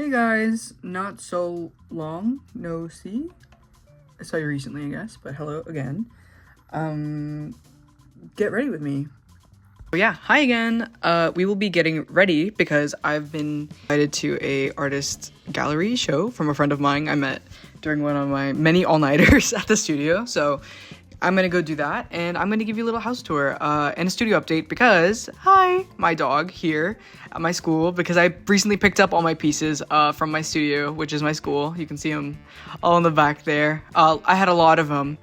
Hey guys, not so long, no see. I saw you recently, I guess, but hello again. Get ready with me. Oh yeah, hi again. We will be getting ready because I've been invited to a artist gallery show from a friend of mine I met during one of my many all-nighters at the studio. So I'm gonna go do that, and I'm gonna give you a little house tour and a studio update because, hi, my dog here at my school, because I recently picked up all my pieces from my studio, which is my school. You can see them all in the back there. I had a lot of them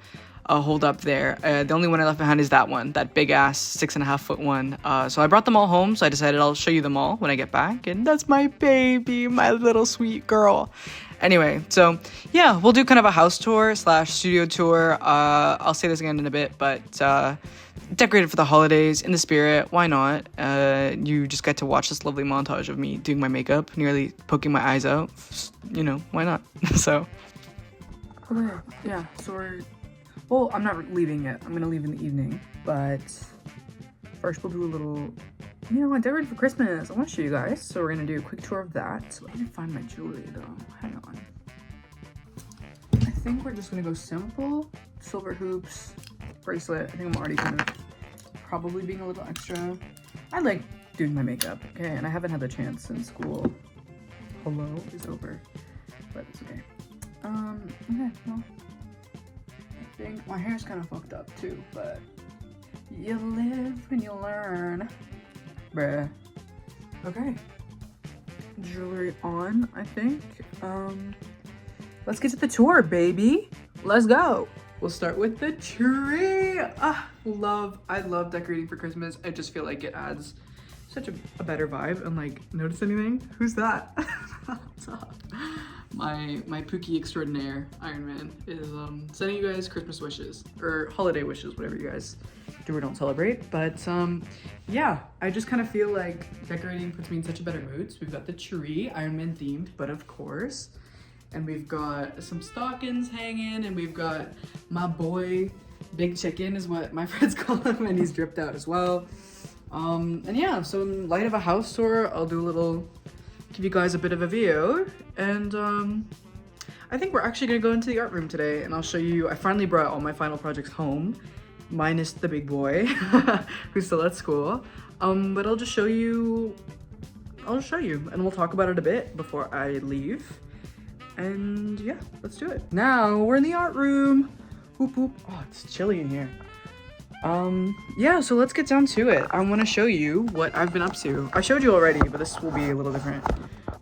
hold up there. The only one I left behind is that one, that big ass 6.5 foot one. So I brought them all home, so I decided I'll show you them all when I get back, and that's my baby, my little sweet girl. Anyway, so yeah, we'll do kind of a house tour / studio tour. I'll say this again in a bit, but decorated for the holidays, in the spirit, why not? You just get to watch this lovely montage of me doing my makeup, nearly poking my eyes out. You know, why not? So. Okay, yeah, so well, I'm not leaving yet. I'm gonna leave in the evening, but first we'll do a little, you know, I decorated for Christmas. I want to show you guys. So we're gonna do a quick tour of that. Let me find my jewelry though. Hang on. I think we're just gonna go simple. Silver hoops, bracelet. I think I'm already kind of probably being a little extra. I like doing my makeup, okay? And I haven't had the chance since school. Hello is over, but it's okay. Okay, well, I think my hair's kind of fucked up too, but you live and you learn. Bruh. Okay. Jewelry on, I think. Let's get to the tour, baby. Let's go. We'll start with the tree. I love decorating for Christmas. I just feel like it adds such a better vibe. And like, notice anything? Who's that? What's up? My Pookie extraordinaire, Iron Man, is sending you guys Christmas wishes, or holiday wishes, whatever you guys do or don't celebrate. But yeah, I just kind of feel like decorating puts me in such a better mood. So we've got the tree, Iron Man themed, but of course. And we've got some stockings hanging, and we've got my boy, Big Chicken is what my friends call him, and he's dripped out as well. And yeah, so in light of a house tour, I'll do a little, give you guys a bit of a view. And I think we're actually gonna go into the art room today, and I'll show you, I finally brought all my final projects home, minus the big boy, who's still at school. But I'll show you, and we'll talk about it a bit before I leave. And yeah, let's do it. Now we're in the art room. Whoop whoop. Oh, it's chilly in here. Yeah, so let's get down to it. I want to show you what I've been up to. I showed you already, but this will be a little different.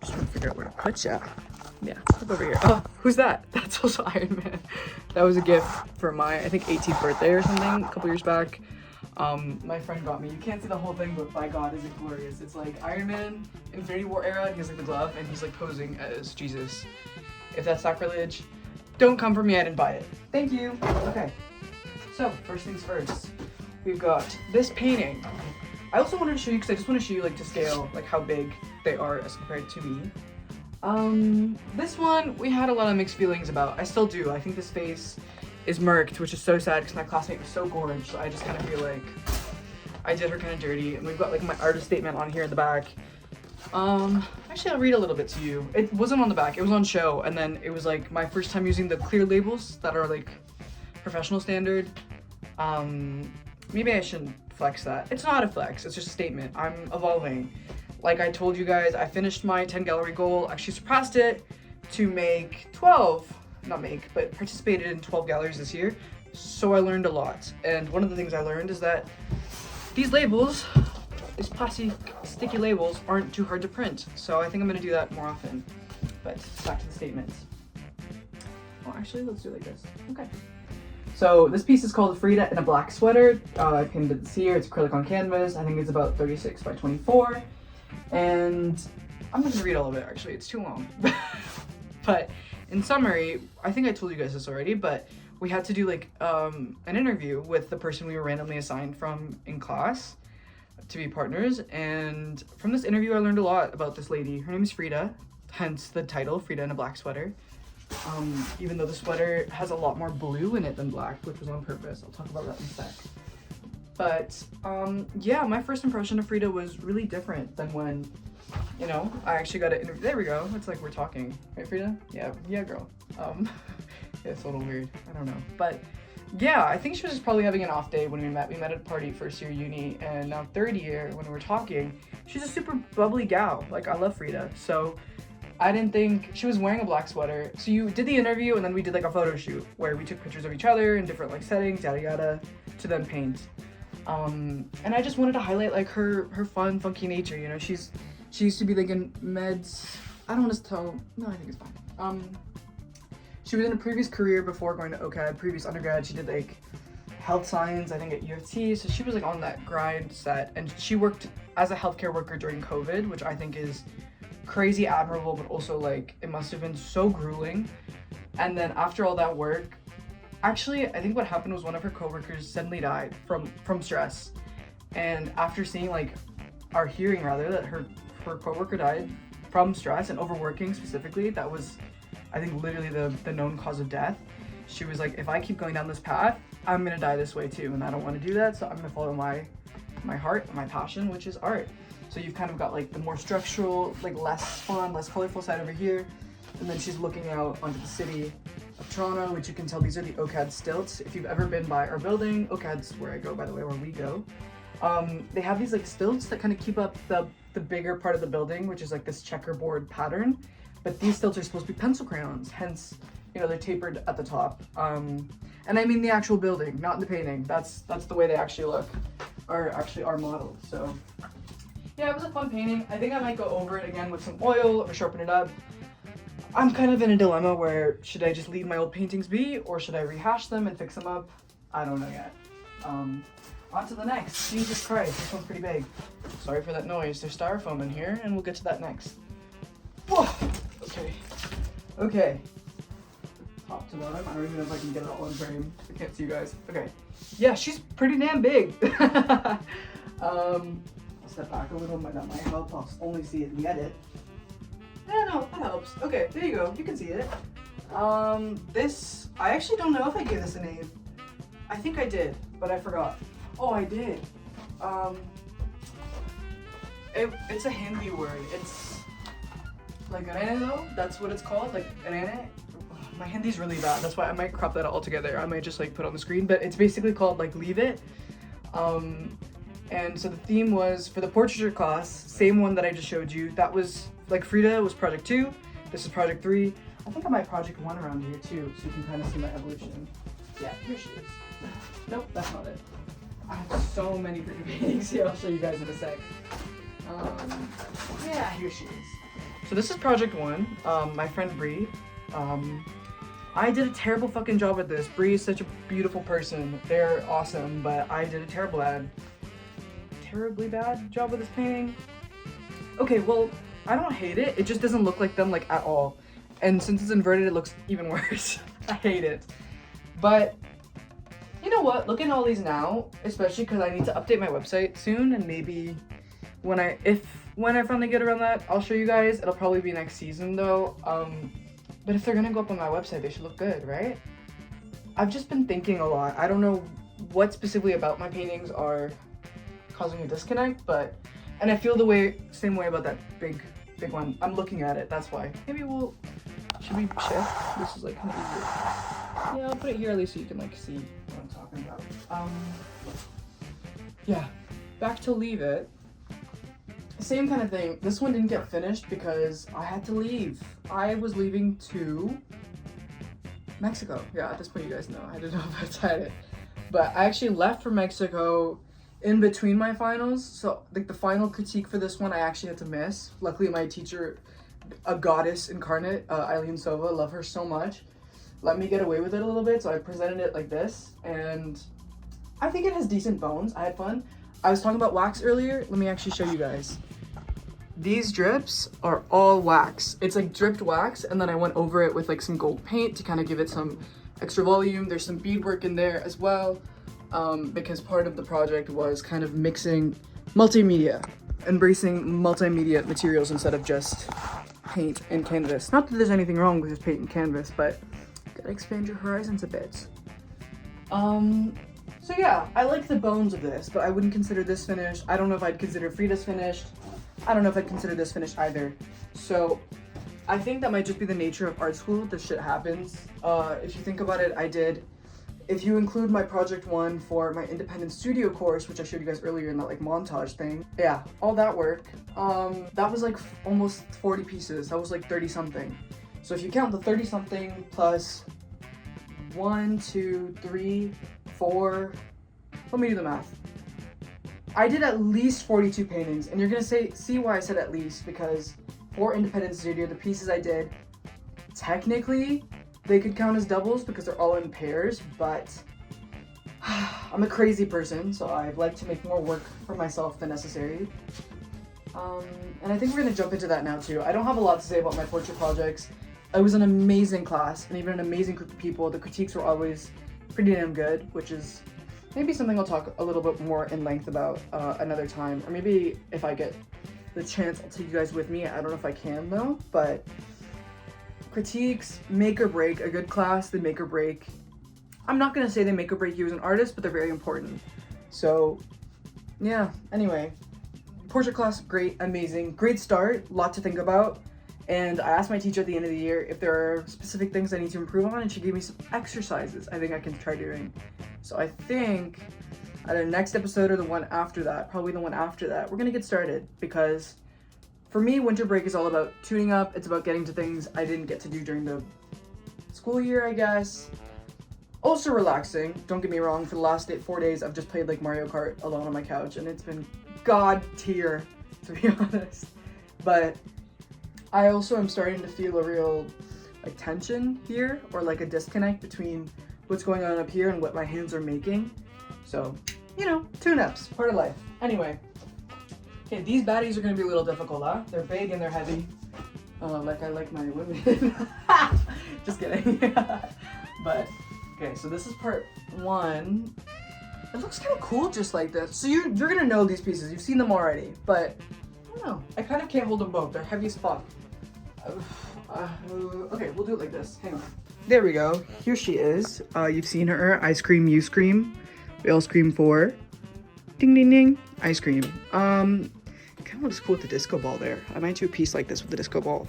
Just trying to figure out where to put ya. Yeah, look over here. Oh, who's that? That's also Iron Man. That was a gift for my, I think, 18th birthday or something a couple years back. My friend got me. You can't see the whole thing, but by God, is it glorious. It's like Iron Man, Infinity War era, and he has like the glove, and he's like posing as Jesus. If that's sacrilege, don't come for me, I didn't buy it. Thank you. Okay, so first things first, we've got this painting. I also wanted to show you, because I just want to show you like to scale, like how big they are as compared to me. This one, we had a lot of mixed feelings about. I still do. I think this face is murked, which is so sad because my classmate was so gorgeous. So I just kind of feel like I did her kind of dirty. And we've got like my artist statement on here in the back. Actually, I'll read a little bit to you. It wasn't on the back, it was on show, and then it was like my first time using the clear labels that are like professional standard. Maybe I shouldn't flex that. It's not a flex, it's just a statement. I'm evolving. Like I told you guys, I finished my 10 gallery goal, actually surpassed it to make 12, but participated in 12 galleries this year. So I learned a lot. And one of the things I learned is that these labels, these plastic sticky labels, aren't too hard to print. So I think I'm gonna do that more often. But back to the statements. Oh, actually, let's do it like this. Okay. So this piece is called Frida in a Black Sweater. I pinned it here. It's acrylic on canvas. I think it's about 36 by 24. And I'm not gonna read all of it, actually. It's too long. But in summary, I think I told you guys this already, but we had to do like an interview with the person we were randomly assigned from in class to be partners. And from this interview, I learned a lot about this lady. Her name is Frida, hence the title, Frida in a Black Sweater. Even though the sweater has a lot more blue in it than black, which was on purpose. I'll talk about that in a sec. But yeah, my first impression of Frida was really different than when you know, I actually got to interview. There we go. It's like we're talking, right, Frida? Yeah, girl. Yeah, it's a little weird. I don't know, but yeah, I think she was just probably having an off day when we met. We met at a party first year uni, and now third year when we were talking, she's a super bubbly gal. Like, I love Frida, so I didn't think she was wearing a black sweater. So you did the interview, and then we did like a photo shoot where we took pictures of each other in different like settings, yada yada, to then paint. And I just wanted to highlight like her fun, funky nature. You know, she used to be like in meds. I don't want to tell. No, I think it's fine. She was in a previous career before going to OCAD. Previous undergrad, she did like health science, I think at U of T. So she was like on that grind set, and she worked as a healthcare worker during COVID, which I think is crazy admirable, but also like it must have been so grueling. And then after all that work, actually, I think what happened was one of her coworkers suddenly died from stress. And after seeing like, or hearing rather, that her coworker died from stress and overworking specifically, that was, I think, literally the known cause of death. She was like, if I keep going down this path, I'm gonna die this way too, and I don't want to do that, so I'm gonna follow my heart and my passion, which is art. So you've kind of got like the more structural, like less fun, less colorful side over here, and then she's looking out onto the city of Toronto, which you can tell these are the OCAD stilts. If you've ever been by our building, OCAD's where I go, by the way, where we go. They have these like stilts that kind of keep up the bigger part of the building, which is like this checkerboard pattern. But these stilts are supposed to be pencil crayons, hence, you know, they're tapered at the top. And I mean the actual building, not in the painting. That's the way they actually look, or actually are modeled. So yeah, it was a fun painting. I think I might go over it again with some oil or sharpen it up. I'm kind of in a dilemma where should I just leave my old paintings be, or should I rehash them and fix them up? I don't know yet. On to the next. Jesus Christ, this one's pretty big. Sorry for that noise. There's styrofoam in here, and we'll get to that next. Whoa! Okay. Top to bottom. I don't even know if I can get it all in frame. I can't see you guys. Okay. Yeah, she's pretty damn big. I'll step back a little. That might help. I'll only see it in the edit. No, that helps. Okay, there you go. You can see it. This, I actually don't know if I gave this a name. I think I did, but I forgot. Oh, I did. It's a Hindi word. It's like arene though. That's what it's called, like arene. My Hindi's really bad. That's why I might crop that out altogether. I might just like put it on the screen, but it's basically called like leave it. And so the theme was for the portraiture class, same one that I just showed you. That was like Frida was project 2. This is project 3. I think I might project 1 around here too, so you can kind of see my evolution. Yeah, here she is. Nope, that's not it. I have so many pretty paintings here. I'll show you guys in a sec. Yeah, here she is. So this is project 1. My friend Bree. I did a terrible fucking job at this. Bree is such a beautiful person. They're awesome, but I did a terribly bad job with this painting. Okay, well, I don't hate it. It just doesn't look like them like at all. And since it's inverted, it looks even worse. I hate it. But you know what? Looking at all these now, especially because I need to update my website soon, and maybe when I finally get around that, I'll show you guys. It'll probably be next season though. But if they're gonna go up on my website, they should look good, right? I've just been thinking a lot. I don't know what specifically about my paintings are causing a disconnect, and I feel the same way about that big one. I'm looking at it, that's why. Maybe should we shift? This is like kind of easier. Yeah, I'll put it here at least so you can like see what I'm talking about. Yeah, back to leave it. Same kind of thing. This one didn't get finished because I had to leave. I was leaving to Mexico. Yeah, at this point you guys know. I didn't know if I said it. But I actually left for Mexico in between my finals. So like the final critique for this one I actually had to miss. Luckily my teacher, a goddess incarnate, Eileen Sova, love her so much, let me get away with it a little bit. So I presented it like this, and I think it has decent bones. I had fun. I was talking about wax earlier. Let me actually show you guys. These drips are all wax. It's like dripped wax, and then I went over it with like some gold paint to kind of give it some extra volume. There's some beadwork in there as well, because part of the project was kind of mixing multimedia, embracing multimedia materials instead of just paint and canvas. Not that there's anything wrong with just paint and canvas, but gotta expand your horizons a bit. So yeah, I like the bones of this, but I wouldn't consider this finished. I don't know if I'd consider Frida's finished. I don't know if I'd consider this finished either. So I think that might just be the nature of art school. This shit happens. If you think about it, if you include my project 1 for my independent studio course, which I showed you guys earlier in that like montage thing, yeah, all that work, that was like almost 40 pieces. That was like 30 something. So if you count the 30 something plus 1, 2, 3, 4, let me do the math. I did at least 42 paintings, and you're gonna see why I said at least, because for independent studio, the pieces I did, technically, they could count as doubles because they're all in pairs, but I'm a crazy person, so I like to make more work for myself than necessary. And I think we're gonna jump into that now too. I don't have a lot to say about my portrait projects. It was an amazing class and even an amazing group of people. The critiques were always pretty damn good, which is maybe something I'll talk a little bit more in length about another time. Or maybe if I get the chance, I'll take you guys with me. I don't know if I can though, but critiques make or break a good class. They make or break. I'm not gonna say they make or break you as an artist, but they're very important. So yeah, anyway, portrait class, great, amazing, great start, lot to think about. And I asked my teacher at the end of the year if there are specific things I need to improve on, and she gave me some exercises I think I can try doing. So I think either next episode or the one after that, probably the one after that, we're gonna get started, because for me, winter break is all about tuning up. It's about getting to things I didn't get to do during the school year, I guess. Also relaxing, don't get me wrong, for the last 4 days, I've just played like Mario Kart alone on my couch, and it's been god tier, to be honest. But I also am starting to feel a real like tension here, or like a disconnect between what's going on up here and what my hands are making. So, you know, tune-ups, part of life. Anyway, okay, these baddies are gonna be a little difficult, huh? They're big and they're heavy. Like I like my women. Just kidding. But, okay, so this is part 1. It looks kind of cool just like this. So you're gonna know these pieces. You've seen them already, but I don't know. I kind of can't hold them both. They're heavy as fuck. Okay, we'll do it like this. Hang on. There we go. Here she is. You've seen her. I scream, you scream. We all scream for. Ding, ding, ding. Ice cream. Kind of looks cool with the disco ball there. I might do a piece like this with the disco ball.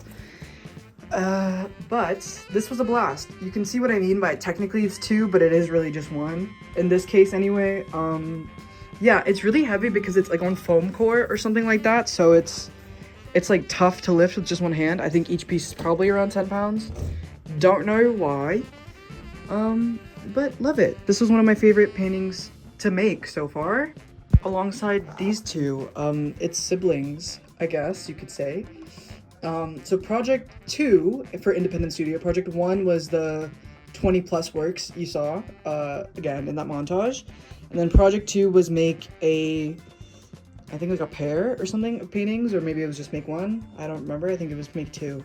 But this was a blast. You can see what I mean by technically it's 2, but it is really just 1. In this case anyway. Yeah, it's really heavy because it's like on foam core or something like that. So it's like tough to lift with just one hand. I think each piece is probably around 10 pounds. Don't know why. But love it. This was one of my favorite paintings to make so far. Alongside these two, it's siblings, I guess you could say. So project 2 for independent studio, project 1 was the 20 plus works you saw, again in that montage. And then project 2 was make I think like a pair or something of paintings, or maybe it was just make 1. I don't remember. I think it was make 2.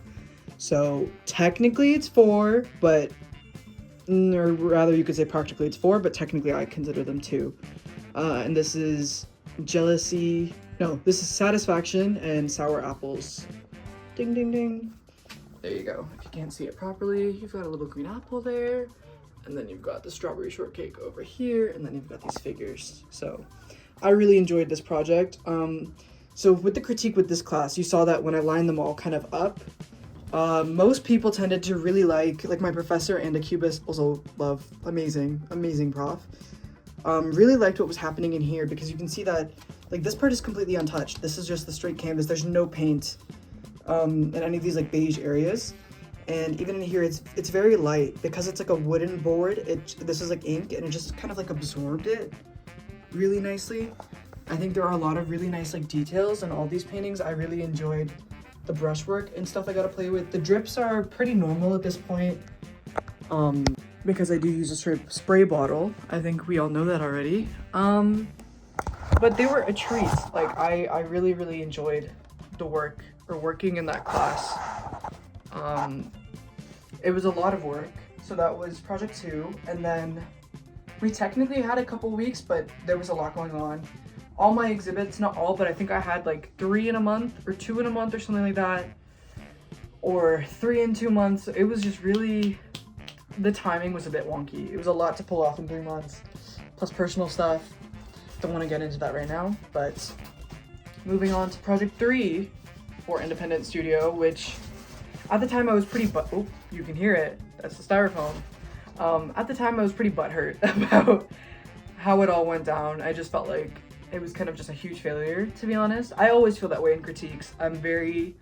So technically it's 4, but, or rather you could say practically it's 4, but technically I consider them 2. And this is jealousy. No, this is satisfaction and sour apples. Ding, ding, ding. There you go. If you can't see it properly, you've got a little green apple there. And then you've got the strawberry shortcake over here, and then you've got these figures. So I really enjoyed this project. So with the critique with this class, you saw that when I lined them all kind of up, most people tended to really like my professor and a cubist, also love, amazing prof. Really liked what was happening in here, because you can see that like this part is completely untouched. This is just the straight canvas. There's no paint in any of these like beige areas. And even in here, it's very light because it's like a wooden board. This is like ink, and it just kind of like absorbed it really nicely. I think there are a lot of really nice like details in all these paintings. I really enjoyed the brushwork and stuff I got to play with. The drips are pretty normal at this point, because I do use a spray bottle. I think we all know that already. But they were a treat. Like I really enjoyed the working in that class. It was a lot of work. So that was project 2, and then we technically had a couple weeks, but there was a lot going on. All my exhibits, not all, but I think I had like 3 in a month or 2 in a month or something like that, or 3 in 2 months. It was just really, the timing was a bit wonky. It was a lot to pull off in 3 months, plus personal stuff. Don't want to get into that right now, but moving on to project 3 for Independent Studio, which at the time I was pretty oh, you can hear it. That's the styrofoam. At the time I was pretty butthurt about how it all went down. I just felt like it was kind of just a huge failure, to be honest. I always feel that way in critiques. I'm very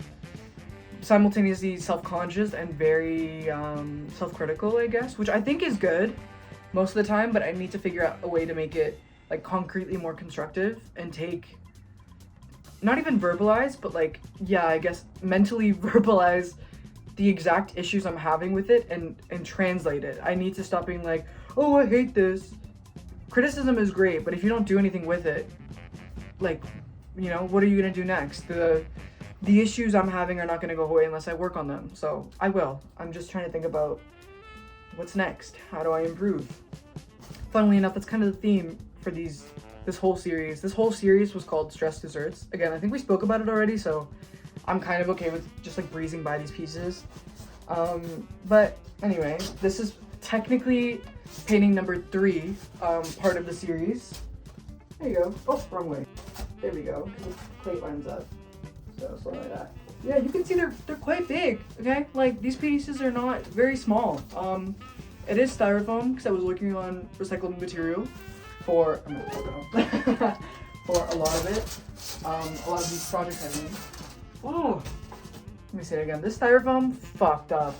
simultaneously self-conscious and very self-critical, I guess, which I think is good most of the time, but I need to figure out a way to make it like concretely more constructive and take, not even verbalize, but like, yeah, I guess mentally verbalize the exact issues I'm having with it and translate it. I need to stop being like, oh, I hate this. Criticism is great, but if you don't do anything with it, like, you know, what are you gonna do next? The issues I'm having are not gonna go away unless I work on them. So I will. I'm just trying to think about what's next. How do I improve? Funnily enough, that's kind of the theme for this whole series. This whole series was called Stress Desserts. Again, I think we spoke about it already, so I'm kind of okay with just like breezing by these pieces. But anyway, this is technically painting number 3, part of the series. There you go. Oh, wrong way. There we go. The plate lines up. So something like that. Yeah, you can see they're quite big. Okay, like these pieces are not very small. It is styrofoam because I was working on recycled material for for a lot of it. A lot of these projects, I mean. Oh, let me say it again. This styrofoam fucked up.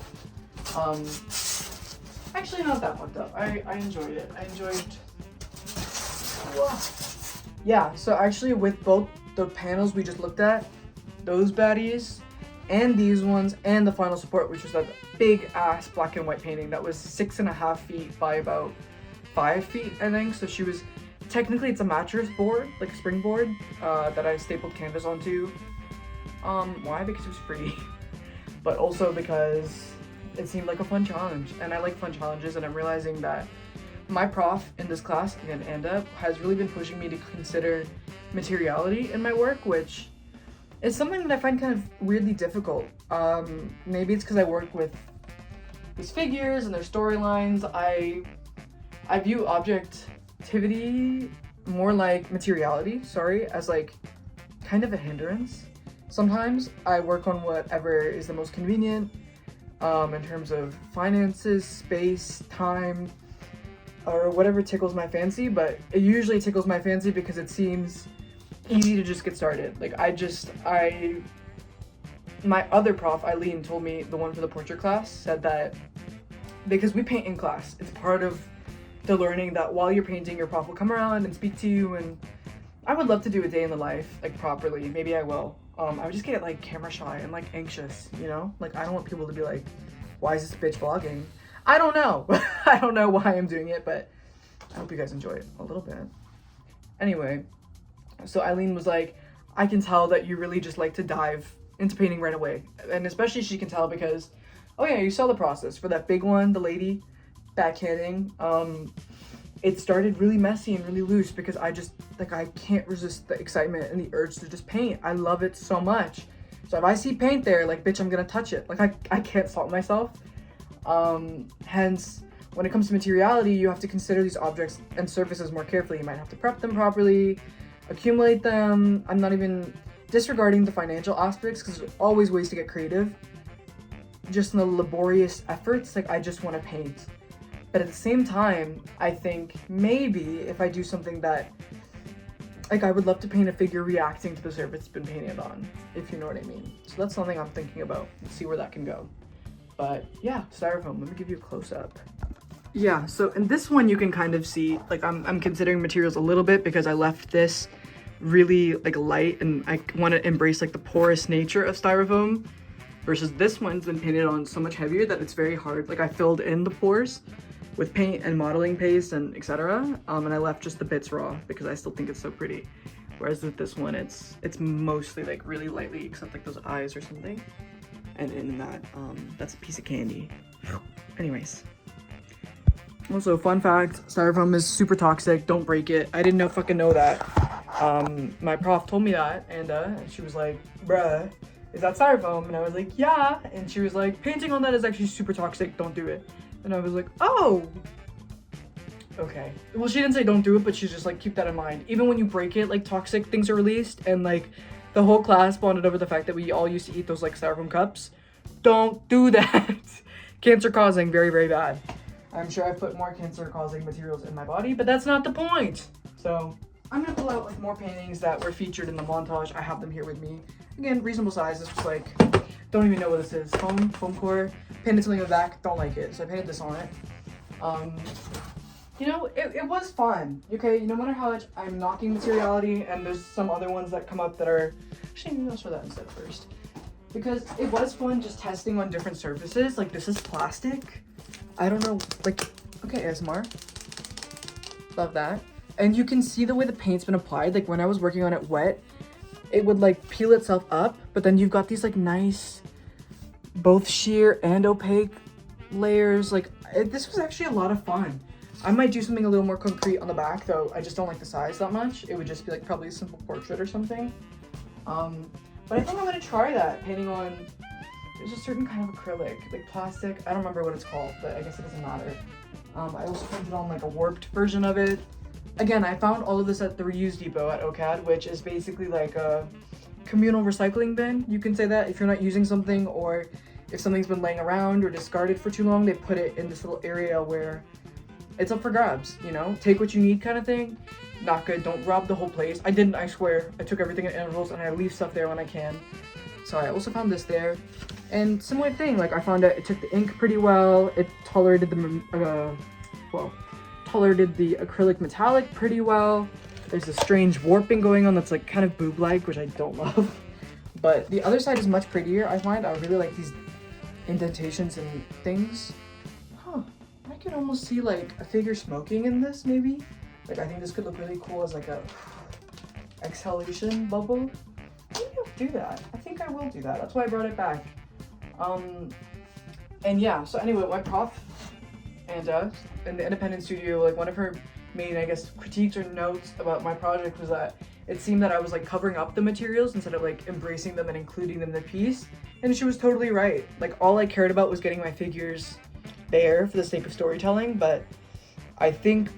Actually, not that fucked up. I enjoyed it. I enjoyed. Whoa. Yeah. So actually, with both the panels we just looked at, those baddies, and these ones, and the final support, which was that big ass black and white painting that was 6.5 feet by about 5 feet, I think. So she was technically, it's a mattress board, like a springboard, that I stapled canvas onto. Why? Because it was free, but also because it seemed like a fun challenge, and I like fun challenges, and I'm realizing that my prof in this class, again, Anda, has really been pushing me to consider materiality in my work, which is something that I find kind of weirdly difficult. Maybe it's because I work with these figures and their storylines. I view objectivity more like materiality, as like kind of a hindrance. Sometimes I work on whatever is the most convenient in terms of finances, space, time, or whatever tickles my fancy, but it usually tickles my fancy because it seems easy to just get started. Like my other prof, Eileen, told me, the one for the portrait class, said that because we paint in class, it's part of the learning that while you're painting, your prof will come around and speak to you, and I would love to do a day in the life, like properly. Maybe I will. I would just get like camera shy and like anxious, you know? Like I don't want people to be like, why is this bitch vlogging? I don't know. I don't know why I'm doing it, but I hope you guys enjoy it a little bit. Anyway, so Eileen was like, I can tell that you really just like to dive into painting right away. And especially she can tell because, oh yeah, you saw the process for that big one, the lady backhanding. It started really messy and really loose because I just, like, I can't resist the excitement and the urge to just paint. I love it so much. So if I see paint there, like, bitch, I'm gonna touch it. Like, I can't stop myself. Hence, when it comes to materiality, you have to consider these objects and surfaces more carefully. You might have to prep them properly, accumulate them. I'm not even disregarding the financial aspects because there's always ways to get creative. Just in the laborious efforts, like, I just want to paint. But at the same time, I think maybe if I do something that, like, I would love to paint a figure reacting to the surface it's been painted on, if you know what I mean. So that's something I'm thinking about. Let's see where that can go. But yeah, styrofoam, let me give you a close-up. Yeah, so in this one you can kind of see, like, I'm considering materials a little bit because I left this really, like, light, and I want to embrace, like, the porous nature of styrofoam, versus this one's been painted on so much heavier that it's very hard. Like, I filled in the pores with paint and modeling paste and etc. And I left just the bits raw because I still think it's so pretty. Whereas with this one, it's mostly like really lightly, except like those eyes or something. And in that, that's a piece of candy. Anyways. Also, fun fact, styrofoam is super toxic. Don't break it. I didn't fucking know that. My prof told me that, and she was like, bruh, is that styrofoam? And I was like, yeah. And she was like, painting on that is actually super toxic. Don't do it. And I was like, oh, Okay. Well, she didn't say don't do it, but she's just like, keep that in mind. Even when you break it, like toxic things are released, and like the whole class bonded over the fact that we all used to eat those like styrofoam cups. Don't do that. Cancer causing, very, very bad. I'm sure I've put more cancer causing materials in my body, but that's not the point. So I'm gonna pull out like more paintings that were featured in the montage. I have them here with me. Again, reasonable size. This was like, don't even know what this is. Foam core. Painted something on the back, don't like it, so I painted this on it. You know, it was fun. Okay, no matter how much I'm knocking materiality, and there's some other ones that come up that are, actually maybe I'll show that instead first. Because it was fun just testing on different surfaces. Like this is plastic. I don't know, like, okay, ASMR. Love that. And you can see the way the paint's been applied. Like when I was working on it wet, it would like peel itself up, but then you've got these like nice, both sheer and opaque layers. Like this was actually a lot of fun. I might do something a little more concrete on the back though. I just don't like the size that much. It would just be like probably a simple portrait or something. But I think I'm gonna try that, painting on, there's a certain kind of acrylic, like plastic. I don't remember what it's called, but I guess it doesn't matter. I also painted on like a warped version of it. Again, I found all of this at the reuse depot at OCAD, which is basically like a communal recycling bin. You can say that if you're not using something, or if something's been laying around or discarded for too long, they put it in this little area where it's up for grabs, you know? Take what you need kind of thing. Not good, don't rob the whole place. I didn't, I swear. I took everything at intervals and I leave stuff there when I can. So I also found this there. And similar thing, like I found out it took the ink pretty well. It tolerated the, tolerated the acrylic metallic pretty well. There's a strange warping going on that's like kind of boob-like, which I don't love. But the other side is much prettier, I find. I really like these indentations and things. Huh, I could almost see like a figure smoking in this, maybe. Like I think this could look really cool as like a exhalation bubble. Maybe I'll do that. I think I will do that. That's why I brought it back. And yeah, so anyway, my prof, Anta, in the independent studio, like one of her main, I guess, critiques or notes about my project was that it seemed that I was like covering up the materials instead of like embracing them and including them in the piece. And she was totally right. Like all I cared about was getting my figures there for the sake of storytelling, but I think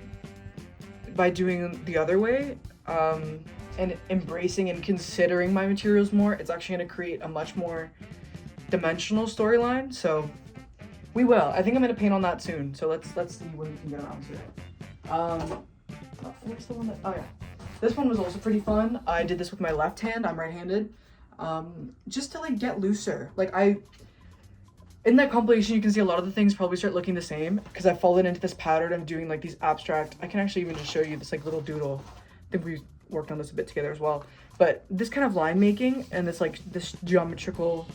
by doing the other way, and embracing and considering my materials more, it's actually going to create a much more dimensional storyline. So we will. I think I'm going to paint on that soon. So let's see when we can get around to it. Where's the one that, oh yeah. This one was also pretty fun. I did this with my left hand. I'm right-handed. Just to like get looser. Like in that compilation, you can see a lot of the things probably start looking the same because I've fallen into this pattern of doing like these abstract, I can actually even just show you this like little doodle. I think we worked on this a bit together as well. But this kind of line making and this geometrical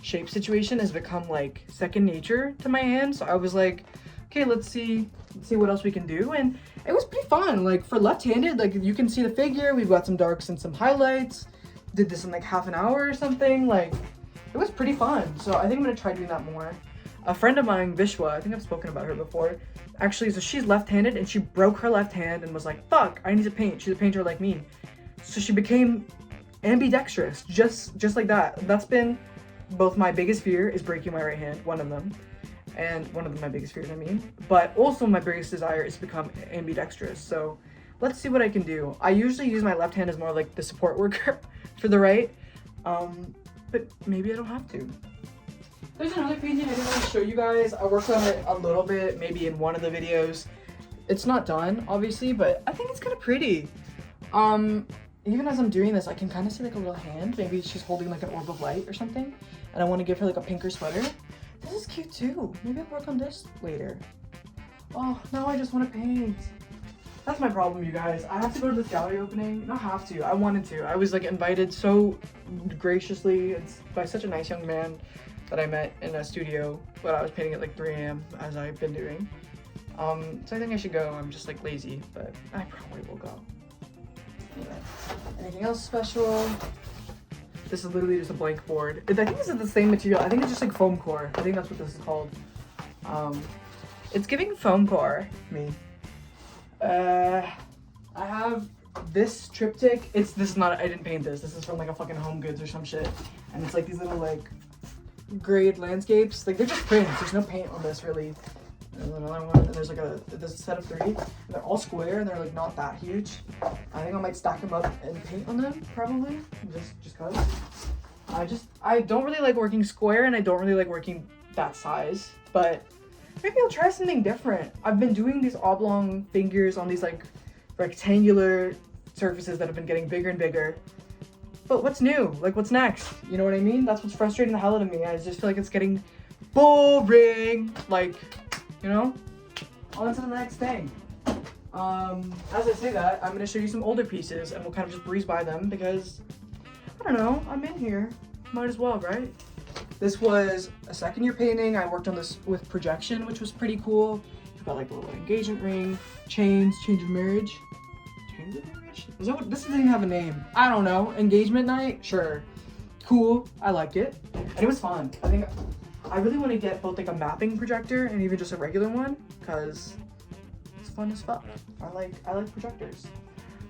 shape situation has become like second nature to my hand. So I was like, okay, let's see what else we can do. And it was pretty fun. Like for left-handed, like you can see the figure, we've got some darks and some highlights. Did this in like half an hour or something. Like it was pretty fun. So I think I'm gonna try doing that more. A friend of mine, Vishwa, I think I've spoken about her before. Actually, so she's left-handed and she broke her left hand and was like, fuck, I need to paint. She's a painter like me. So she became ambidextrous, just like that. That's been both my biggest fear is breaking my right hand, one of them. And one of them, my biggest fears, I mean. But also my biggest desire is to become ambidextrous. So let's see what I can do. I usually use my left hand as more like the support worker for the right. But maybe I don't have to. There's another painting I didn't want to show you guys. I worked on it a little bit, maybe in one of the videos. It's not done, obviously, but I think it's kind of pretty. Even as I'm doing this, I can kind of see like a little hand. Maybe she's holding like an orb of light or something. And I want to give her like a pinker sweater. This is cute too. Maybe I'll work on this later. Oh, now I just want to paint. That's my problem, you guys. I have to go to this gallery opening. Not have to, I wanted to. I was like invited so graciously. It's by such a nice young man that I met in a studio, but I was painting at like 3 a.m. as I've been doing. So I think I should go. I'm just like lazy, but I probably will go. Anyway, anything else special? This is literally just a blank board. I think this is the same material. I think it's just like foam core. I think that's what this is called. It's giving foam core, me. I have this triptych. This is not, I didn't paint this. This is from like a fucking Home Goods or some shit. And it's like these little like grade landscapes. Like they're just prints. There's no paint on this really. There's another one, and there's a set of 3, and they're all square, and they're like not that huge. I think I might stack them up and paint on them, probably, just cause. I don't really like working square, and I don't really like working that size, but maybe I'll try something different. I've been doing these oblong figures on these like rectangular surfaces that have been getting bigger and bigger. But what's new? Like, what's next? You know what I mean? That's what's frustrating the hell out of me. I just feel like it's getting boring. Like, you know? On to the next thing. As I say that, I'm gonna show you some older pieces and we'll kind of just breeze by them because, I don't know, I'm in here. Might as well, right? This was a second-year painting. I worked on this with projection, which was pretty cool. We've got like the little engagement ring, chains, change of marriage. Change of marriage? Is that what, this doesn't even have a name. I don't know. Engagement night? Sure. Cool. I liked it. And it was fun. I think I really want to get both like a mapping projector and even just a regular one because it's fun as fuck. I like projectors.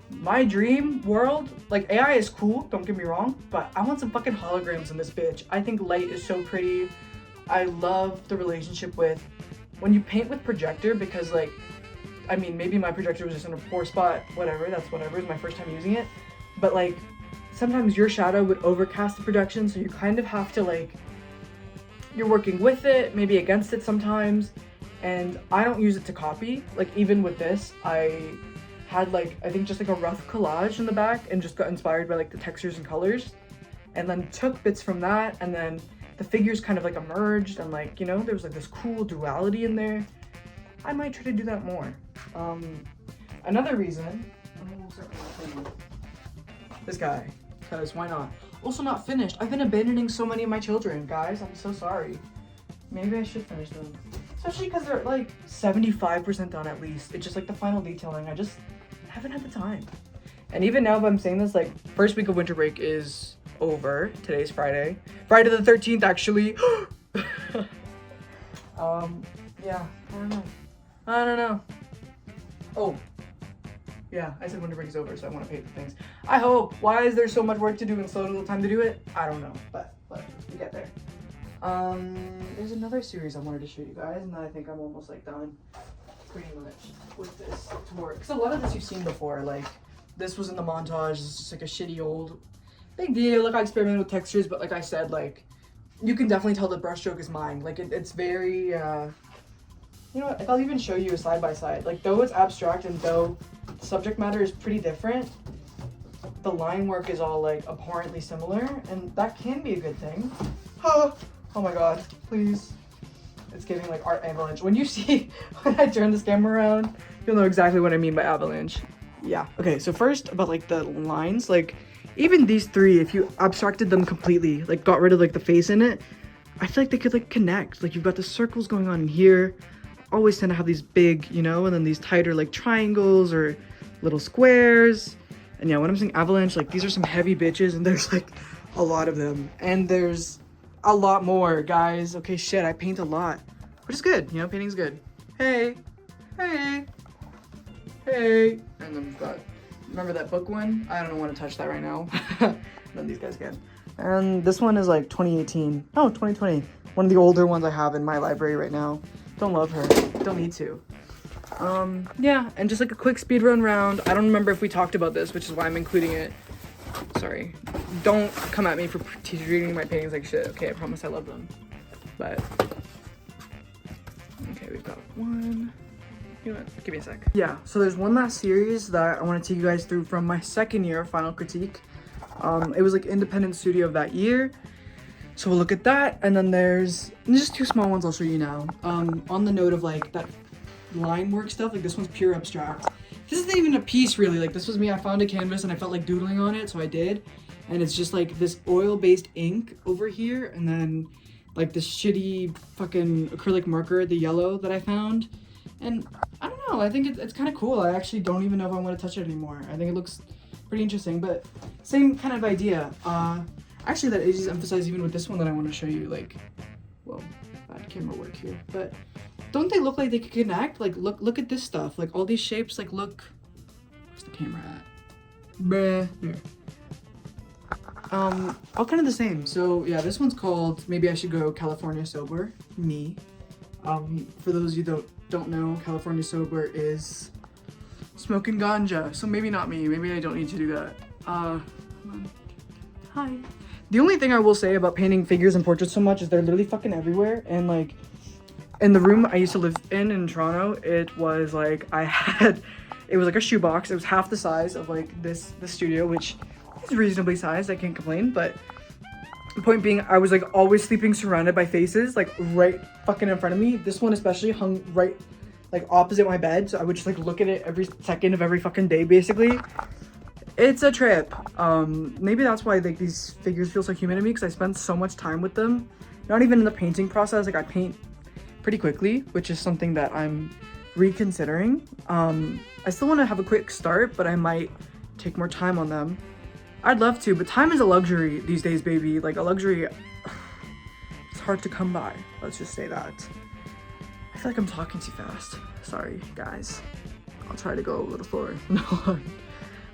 My dream world, like AI is cool, don't get me wrong, but I want some fucking holograms in this bitch. I think light is so pretty. I love the relationship with when you paint with projector because like, I mean, maybe my projector was just in a poor spot, whatever, that's whatever, it's my first time using it. But like, sometimes your shadow would overcast the projection, so you kind of have to like, you're working with it, maybe against it sometimes. And I don't use it to copy. Like even with this, I had like, I think just like a rough collage in the back and just got inspired by like the textures and colors and then took bits from that and then the figures kind of like emerged and like, you know, there was like this cool duality in there. I might try to do that more. Another reason, this guy, because why not? Also not finished. I've been abandoning so many of my children, guys. I'm so sorry. Maybe I should finish them. Especially because they're like 75% done at least. It's just like the final detailing. I just haven't had the time. And even now, if I'm saying this, like first week of winter break is over. Today's Friday. Friday the 13th, actually. Yeah, I don't know. Oh, yeah, I said winter break is over, so I want to paint the things. I hope. Why is there so much work to do and so little time to do it? I don't know, but we get there. There's another series I wanted to show you guys, and then I think I'm almost like done pretty much with this tour. Because a lot of this you've seen before, like this was in the montage, this is just like a shitty old big deal. Like I experimented with textures, but like I said, like you can definitely tell the brushstroke is mine. Like it's very, you know what, like I'll even show you a side by side. Like though it's abstract and though the subject matter is pretty different, the line work is all like abhorrently similar, and that can be a good thing. Oh my god, please. It's giving like art avalanche. When you see, when I turn this camera around, you'll know exactly what I mean by avalanche. Yeah. Okay, so first about like the lines, like even these 3, if you abstracted them completely, like got rid of like the face in it, I feel like they could like connect. Like you've got the circles going on in here. Always tend to have these big, you know, and then these tighter like triangles or little squares. And yeah, when I'm saying avalanche, like these are some heavy bitches and there's like a lot of them. And there's a lot more, guys. Okay, shit, I paint a lot, which is good. You know, painting's good. Hey. And then we've got, remember that book one? I don't want to touch that right now. Then these guys can. And this one is like 2018. No, 2020. One of the older ones I have in my library right now. Don't love her. Don't need to. Yeah, and just like a quick speed run round. I don't remember if we talked about this, which is why I'm including it. Sorry. Don't come at me for treating my paintings like shit. Okay, I promise I love them. But okay, we've got one. You know what? Give me a sec. Yeah, so there's one last series that I want to take you guys through from my second year final critique. It was like independent studio of that year. So we'll look at that, and then there's just 2 small ones I'll show you now. On the note of like that line work stuff, like this one's pure abstract. This isn't even a piece really, like this was me, I found a canvas and I felt like doodling on it, so I did. And it's just like this oil-based ink over here, and then like this shitty fucking acrylic marker, the yellow that I found. And I don't know, I think it's kind of cool. I actually don't even know if I want to touch it anymore. I think it looks pretty interesting, but same kind of idea. Actually, that is emphasized even with this one that I want to show you, like, well, bad camera work here, but don't they look like they could connect? Like, look at this stuff. Like, all these shapes, like, look, where's the camera at? Bruh, there. All kind of the same. So, yeah, this one's called Maybe I Should Go California Sober, me. For those of you that don't know, California sober is smoking ganja. So maybe not me. Maybe I don't need to do that. Come on. Hi. The only thing I will say about painting figures and portraits so much is they're literally fucking everywhere. And like, in the room I used to live in Toronto, it was like it was like a shoebox. It was half the size of like the studio, which is reasonably sized. I can't complain. But the point being, I was like always sleeping surrounded by faces, like right fucking in front of me. This one especially hung right like opposite my bed, so I would just like look at it every second of every fucking day, basically. It's a trip. Maybe that's why like these figures feel so human to me, because I spent so much time with them. Not even in the painting process. Like I paint pretty quickly, which is something that I'm reconsidering. I still want to have a quick start, but I might take more time on them. I'd love to, but time is a luxury these days, baby. Like a luxury, it's hard to come by. Let's just say that. I feel like I'm talking too fast. Sorry, guys. I'll try to go a little slower. No.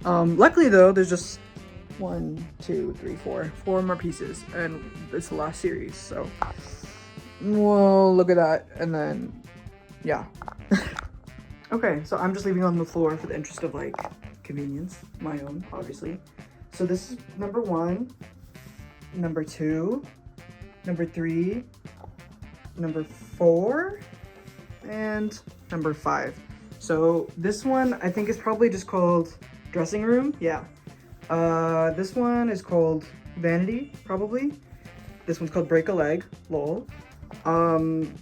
Luckily though, there's just 1, 2, 3, 4 more pieces, and it's the last series, so well, look at that. And then yeah. Okay, so I'm just leaving on the floor for the interest of like convenience, my own, obviously. So this is number 1, number 2, number 3, number 4, and number 5. So this one I think is probably just called dressing room. Yeah. This one is called vanity, probably. This one's called break a leg, lol.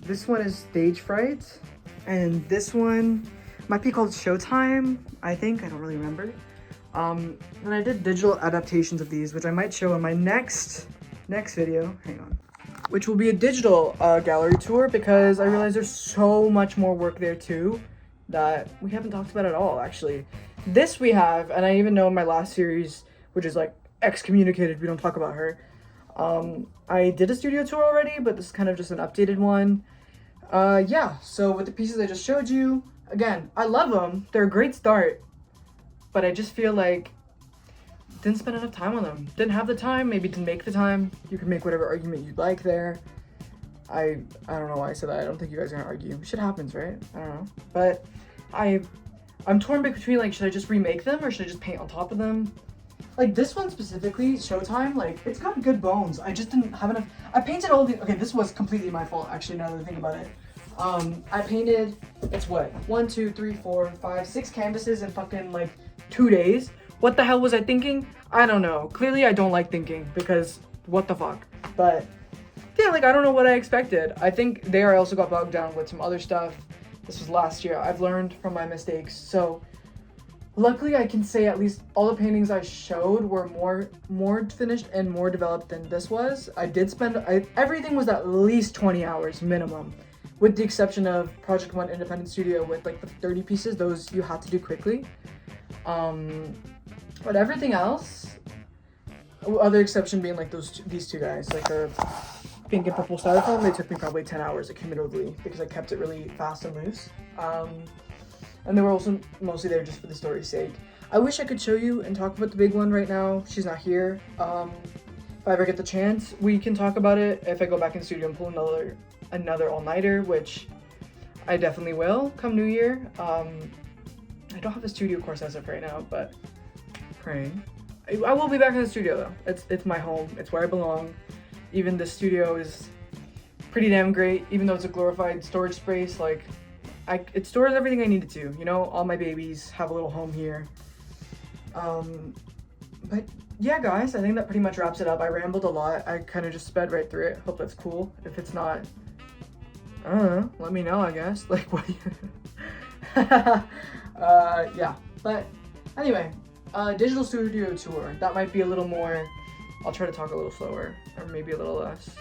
This one is stage fright, and this one might be called showtime, I think. I don't really remember. And I did digital adaptations of these, which I might show in my next video. Hang on. Which will be a digital gallery tour, because I realize there's so much more work there too that we haven't talked about at all, actually. This we have, and I even know in my last series, which is like excommunicated, we don't talk about her. I did a studio tour already, but this is kind of just an updated one. Yeah, so with the pieces I just showed you, again, I love them. They're a great start, but I just feel like didn't spend enough time on them. Didn't have the time, maybe didn't make the time. You can make whatever argument you'd like there. I don't know why I said that. I don't think you guys are gonna argue. Shit happens, right? I don't know. But I'm torn between like, should I just remake them or should I just paint on top of them? Like this one specifically, Showtime, like it's got good bones. I just didn't have enough. I painted all the, okay, this was completely my fault actually, now that I think about it. I painted, it's what, 1, 2, 3, 4, 5, 6 canvases in fucking like 2 days. What the hell was I thinking? I don't know. Clearly I don't like thinking, because what the fuck. But yeah, like I don't know what I expected. I think there I also got bogged down with some other stuff. This was last year. I've learned from my mistakes. So luckily I can say at least all the paintings I showed were more finished and more developed than this was. I did spend, everything was at least 20 hours minimum, with the exception of Project 1 Independent Studio with like the 30 pieces. Those you had to do quickly. But everything else, other exception being like these two guys, like the pink and purple styrofoam, they took me probably 10 hours accumulatively because I kept it really fast and loose. And they were also mostly there just for the story's sake. I wish I could show you and talk about the big one right now. She's not here. If I ever get the chance, we can talk about it. If I go back in the studio and pull another all-nighter, which I definitely will come New Year. I don't have a studio course as of right now, but praying. I will be back in the studio though. It's my home. It's where I belong. Even the studio is pretty damn great, even though it's a glorified storage space. Like, it stores everything I need it to. You know, all my babies have a little home here. But yeah, guys, I think that pretty much wraps it up. I rambled a lot. I kind of just sped right through it. Hope that's cool. If it's not, I don't know. Let me know, I guess. Like, what? Yeah. But anyway, digital studio tour. That might be a little more. I'll try to talk a little slower, or maybe a little less.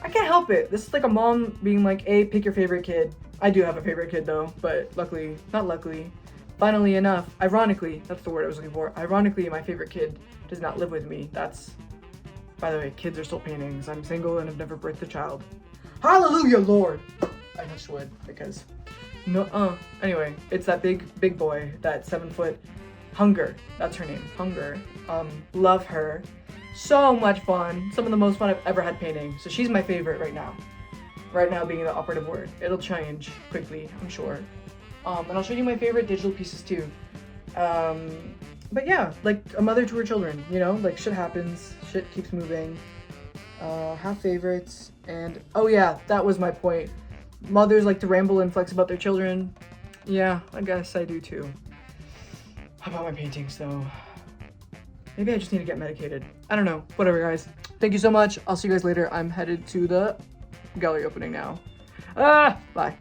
I can't help it. This is like a mom being like, hey, pick your favorite kid. I do have a favorite kid though, but funnily enough, ironically, that's the word I was looking for. Ironically, my favorite kid does not live with me. That's, by the way, kids are still paintings. I'm single and have never birthed a child. Hallelujah, Lord! I just would, because, anyway, it's that big boy, that 7-foot Hunger. That's her name, Hunger. Love her. So much fun. Some of the most fun I've ever had painting. So she's my favorite right now. right now being the operative word. It'll change quickly, I'm sure. And I'll show you my favorite digital pieces too. But yeah, like a mother to her children, you know, like shit happens, shit keeps moving. Have favorites, and oh yeah, that was my point. Mothers like to ramble and flex about their children. Yeah, I guess I do too. How about my paintings though? Maybe I just need to get medicated. I don't know. Whatever, guys. Thank you so much. I'll see you guys later. I'm headed to the gallery opening now. Bye.